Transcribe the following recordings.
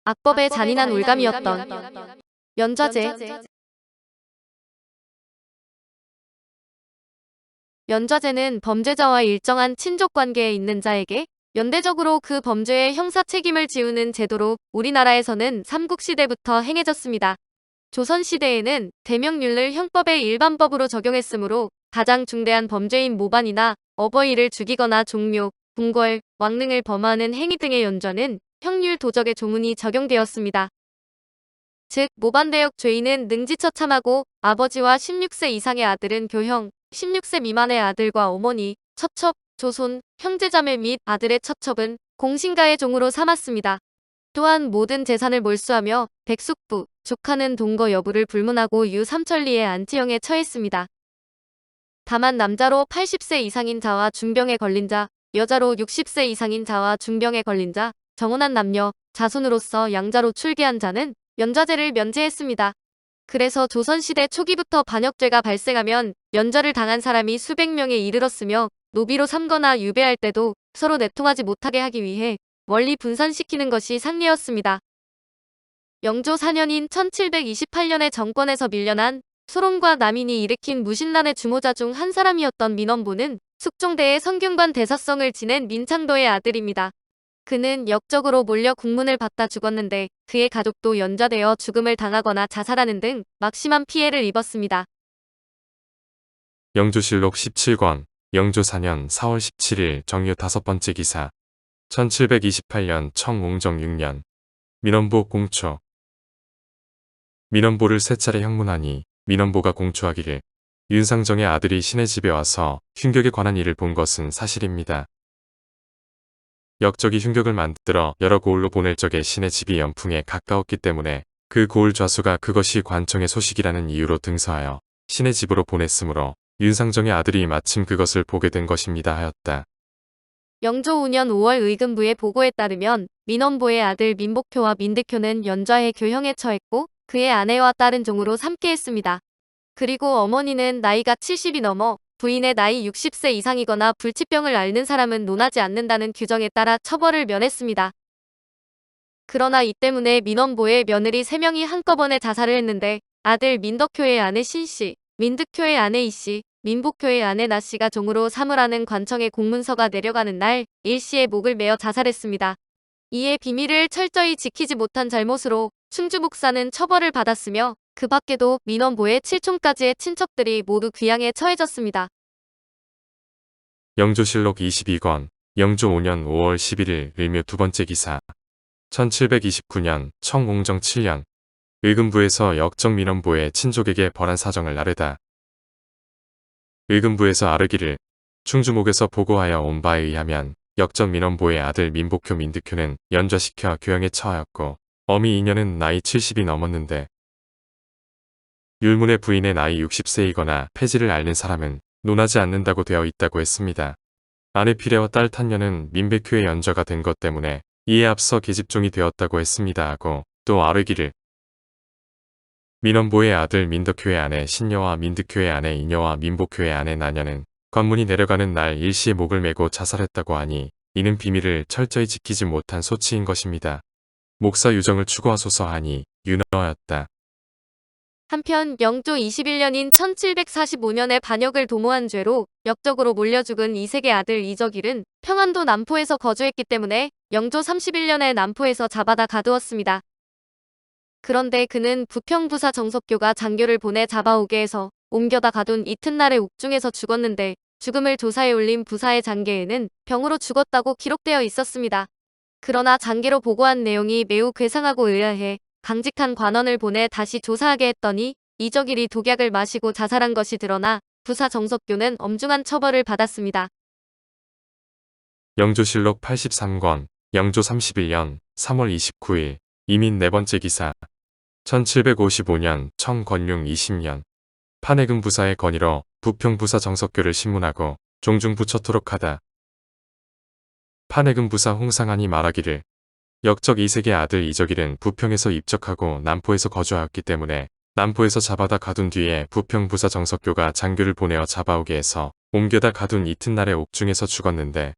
악법의 잔인한 울감이었던 연좌제. 연좌제는 범죄자와 일정한 친족 관계에 있는 자에게 연대적으로 그 범죄의 형사 책임을 지우는 제도로 우리나라에서는 삼국시대부터 행해졌습니다. 조선시대에는 대명률을 형법의 일반법으로 적용했으므로 가장 중대한 범죄인 모반이나 어버이를 죽이거나 종묘, 궁궐, 왕릉을 범하는 행위 등의 연좌는 형률 도적의 조문이 적용되었습니다. 즉 모반대역 죄인은 능지처참하고 아버지와 16세 이상의 아들은 교형, 16세 미만의 아들과 어머니, 처첩, 조손, 형제자매 및 아들의 처첩은 공신가의 종으로 삼았습니다. 또한 모든 재산을 몰수하며 백숙부, 조카는 동거 여부를 불문하고 유삼천리의 안치형에 처했습니다. 다만 남자로 80세 이상인 자와 중병에 걸린 자, 여자로 60세 이상인 자와 중병에 걸린 자, 정혼한 남녀, 자손으로서 양자로 출계한 자는 연좌제를 면제했습니다. 그래서 조선시대 초기부터 반역죄가 발생하면 연좌를 당한 사람이 수백 명에 이르렀으며 노비로 삼거나 유배할 때도 서로 내통하지 못하게 하기 위해 멀리 분산시키는 것이 상례였습니다. 영조 4년인 1728년에 정권에서 밀려난 소론과 남인이 일으킨 무신란의 주모자 중 한 사람이었던 민원보는 숙종대의 성균관 대사성을 지낸 민창도의 아들입니다. 그는 역적으로 몰려 국문을 받다 죽었는데 그의 가족도 연좌되어 죽음을 당하거나 자살하는 등 막심한 피해를 입었습니다. 영조실록 17권 영조 4년 4월 17일 정유 5번째 기사 1728년 청옹정 6년 민원보 공초 민원보를 세 차례 형문하니 민원보가 공초하기를 윤상정의 아들이 신의 집에 와서 흉격에 관한 일을 본 것은 사실입니다. 역적이 흉격을 만들어 여러 고을로 보낼 적에 신의 집이 연풍에 가까웠기 때문에 그 고을 좌수가 그것이 관청의 소식이라는 이유로 등서하여 신의 집으로 보냈으므로 윤상정의 아들이 마침 그것을 보게 된 것입니다 하였다. 영조 5년 5월 의금부의 보고에 따르면 민원보의 아들 민복효와 민득효는 연좌의 교형에 처했고 그의 아내와 딸은 종으로 삼게 했습니다. 그리고 어머니는 나이가 70이 넘어 부인의 나이 60세 이상이거나 불치병을 앓는 사람은 논하지 않는다는 규정에 따라 처벌을 면했습니다. 그러나 이 때문에 민원보의 며느리 3명이 한꺼번에 자살을 했는데 아들 민덕효의 아내 신씨, 민득효의 아내 이씨, 민복효의 아내 나씨가 종으로 삼으라는 관청의 공문서가 내려가는 날 일씨의 목을 메어 자살했습니다. 이에 비밀을 철저히 지키지 못한 잘못으로 충주 목사는 처벌을 받았으며 그 밖에도 민원보의 7촌까지의 친척들이 모두 귀양에 처해졌습니다. 영조실록 22권 영조 5년 5월 11일 을묘 2번째 기사 1729년 청옹정 7년 의금부에서 역적 민원보의 친족에게 벌한 사정을 아르다. 의금부에서 아르기를 충주목에서 보고하여 온 바에 의하면 역적 민원보의 아들 민복효 민득효는 연좌시켜 교형에 처하였고 어미 이녀는 나이 70이 넘었는데 율문의 부인의 나이 60세이거나 폐지를 앓는 사람은 논하지 않는다고 되어 있다고 했습니다. 아내 피레와 딸 탄녀는 민백효의 연좌가 된 것 때문에 이에 앞서 계집종이 되었다고 했습니다 하고 또 아르기를 민원보의 아들 민덕효의 아내 신녀와 민득효의 아내 이녀와 민복효의 아내 나녀는 관문이 내려가는 날 일시의 목을 메고 자살했다고 하니 이는 비밀을 철저히 지키지 못한 소치인 것입니다. 목사 유정을 추구하소서 하니 윤허였다. 한편 영조 21년인 1745년에 반역을 도모한 죄로 역적으로 몰려 죽은 이색의 아들 이적일은 평안도 남포에서 거주했기 때문에 영조 31년에 남포에서 잡아다 가두었습니다. 그런데 그는 부평부사 정석교가 장교를 보내 잡아오게 해서 옮겨다 가둔 이튿날에 옥중에서 죽었는데 죽음을 조사에 올린 부사의 장계에는 병으로 죽었다고 기록되어 있었습니다. 그러나 장계로 보고한 내용이 매우 괴상하고 의아해 강직한 관원을 보내 다시 조사하게 했더니 이적일이 독약을 마시고 자살한 것이 드러나 부사 정석교는 엄중한 처벌을 받았습니다. 영조실록 83권 영조 31년 3월 29일 이민 4번째 기사 1755년 청건융 20년 판해금 부사의 건의로 부평부사 정석교를 신문하고 종중 붙여토록 하다. 판해금 부사 홍상한이 말하기를 역적 이색의 아들 이적일은 부평에서 입적하고 남포에서 거주하였기 때문에 남포에서 잡아다 가둔 뒤에 부평부사 정석교가 장교를 보내어 잡아오게 해서 옮겨다 가둔 이튿날에 옥중에서 죽었는데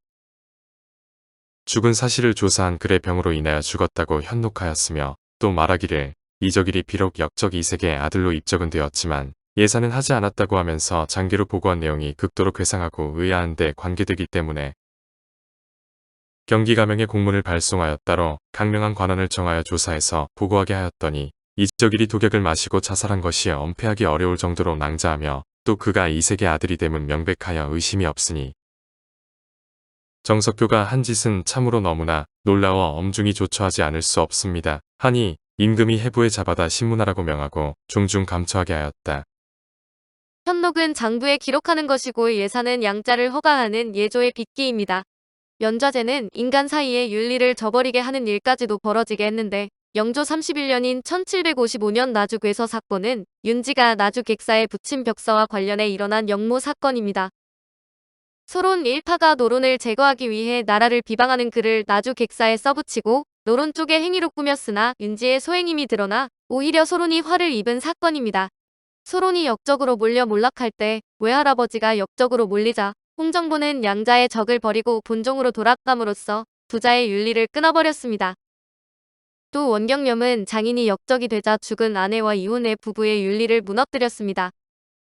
죽은 사실을 조사한 글의 병으로 인하여 죽었다고 현혹하였으며 또 말하기를 이적일이 비록 역적 이색의 아들로 입적은 되었지만 예사는 하지 않았다고 하면서 장기로 보고한 내용이 극도로 괴상하고 의아한 데 관계되기 때문에 경기가명의 공문을 발송하여 따로 강명한 관원을 정하여 조사해서 보고하게 하였더니 이적일이 독약을 마시고 자살한 것이 엄폐하기 어려울 정도로 낭자하며 또 그가 이색의 아들이 됨은 명백하여 의심이 없으니 정석교가 한 짓은 참으로 너무나 놀라워 엄중히 조처하지 않을 수 없습니다. 하니 임금이 해부에 잡아다 신문하라고 명하고 중중 감처하게 하였다. 현록은 장부에 기록하는 것이고 예사는 양자를 허가하는 예조의 빗기입니다. 연좌제는 인간 사이의 윤리를 저버리게 하는 일까지도 벌어지게 했는데 영조 31년인 1755년 나주괴서 사건은 윤지가 나주객사에 붙인 벽사와 관련해 일어난 역모 사건입니다. 소론 일파가 노론을 제거하기 위해 나라를 비방하는 글을 나주객사에 써붙이고 노론 쪽의 행위로 꾸몄으나 윤지의 소행임이 드러나 오히려 소론이 화를 입은 사건입니다. 소론이 역적으로 몰려 몰락할 때 외할아버지가 역적으로 몰리자 홍정보는 양자의 적을 버리고 본종으로 돌아감으로써 부자의 윤리를 끊어버렸습니다. 또 원경염은 장인이 역적이 되자 죽은 아내와 이혼해 부부의 윤리를 무너뜨렸습니다.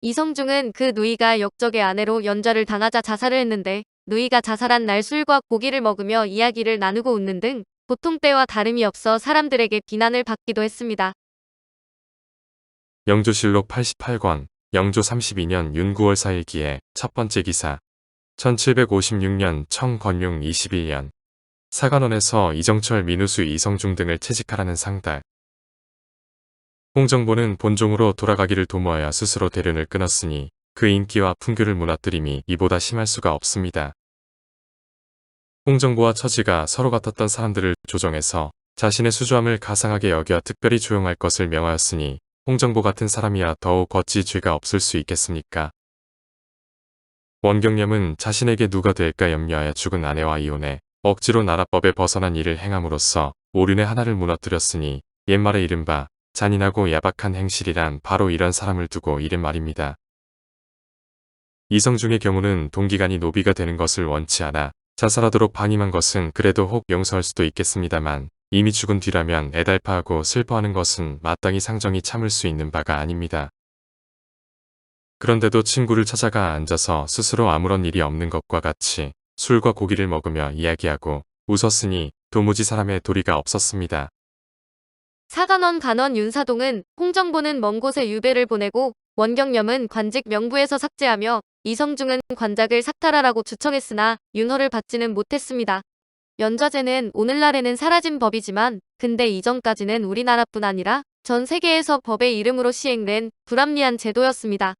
이성중은 그 누이가 역적의 아내로 연좌를 당하자 자살을 했는데 누이가 자살한 날 술과 고기를 먹으며 이야기를 나누고 웃는 등 보통 때와 다름이 없어 사람들에게 비난을 받기도 했습니다. 영조실록 88권 영조 32년 윤 9월 4일 기에 첫 번째 기사 1756년 청건융 21년 사관원에서 이정철 민우수 이성중 등을 채직하라는 상달. 홍정보는 본종으로 돌아가기를 도모하여 스스로 대련을 끊었으니 그 인기와 풍교를 무너뜨림이 이보다 심할 수가 없습니다. 홍정보와 처지가 서로 같았던 사람들을 조정해서 자신의 수주함을 가상하게 여겨 특별히 조용할 것을 명하였으니 홍정보 같은 사람이야 더욱 어찌 죄가 없을 수 있겠습니까? 원경염은 자신에게 누가 될까 염려하여 죽은 아내와 이혼해 억지로 나라법에 벗어난 일을 행함으로써 오륜의 하나를 무너뜨렸으니 옛말에 이른바 잔인하고 야박한 행실이란 바로 이런 사람을 두고 이른 말입니다. 이성중의 경우는 동기간이 노비가 되는 것을 원치 않아 자살하도록 방임한 것은 그래도 혹 용서할 수도 있겠습니다만 이미 죽은 뒤라면 애달파하고 슬퍼하는 것은 마땅히 상정이 참을 수 있는 바가 아닙니다. 그런데도 친구를 찾아가 앉아서 스스로 아무런 일이 없는 것과 같이 술과 고기를 먹으며 이야기하고 웃었으니 도무지 사람의 도리가 없었습니다. 사관원 간원 윤사동은 홍정보는 먼 곳에 유배를 보내고 원경염은 관직 명부에서 삭제하며 이성중은 관작을 삭탈하라고 주청했으나 윤허를 받지는 못했습니다. 연좌제는 오늘날에는 사라진 법이지만 근대 이전까지는 우리나라뿐 아니라 전 세계에서 법의 이름으로 시행된 불합리한 제도였습니다.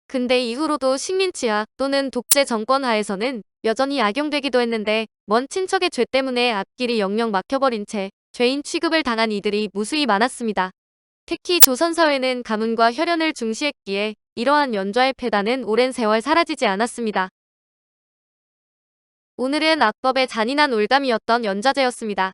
근대 이후로도 식민지하 또는 독재 정권 하에서는 여전히 악용되기도 했는데 먼 친척의 죄 때문에 앞길이 영영 막혀버린 채 죄인 취급을 당한 이들이 무수히 많았습니다. 특히 조선사회는 가문과 혈연을 중시했기에 이러한 연좌의 폐단은 오랜 세월 사라지지 않았습니다. 오늘은 악법의 잔인한 올감이었던 연좌제였습니다.